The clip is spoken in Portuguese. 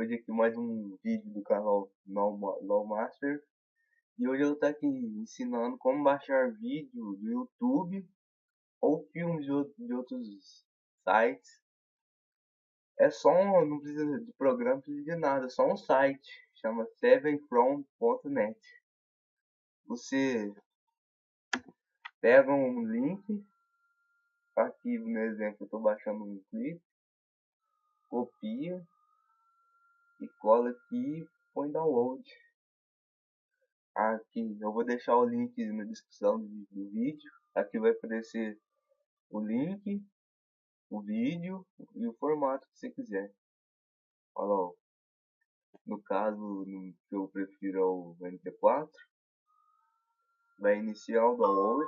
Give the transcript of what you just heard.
Hoje aqui mais um vídeo do canal LawMaster. E hoje eu tô aqui ensinando como baixar vídeo do YouTube ou filmes de outros sites. Não precisa de programa, não precisa de nada, é só um site, chama 7from.net. Você pega um link, aqui no exemplo eu estou baixando um clipe, copia e cola aqui e põe download. Aqui eu vou deixar o link na descrição do vídeo. Aqui vai aparecer o link, o vídeo e o formato que você quiser. Olha lá, ó. No caso, que eu prefiro é o MP4. Vai iniciar o download.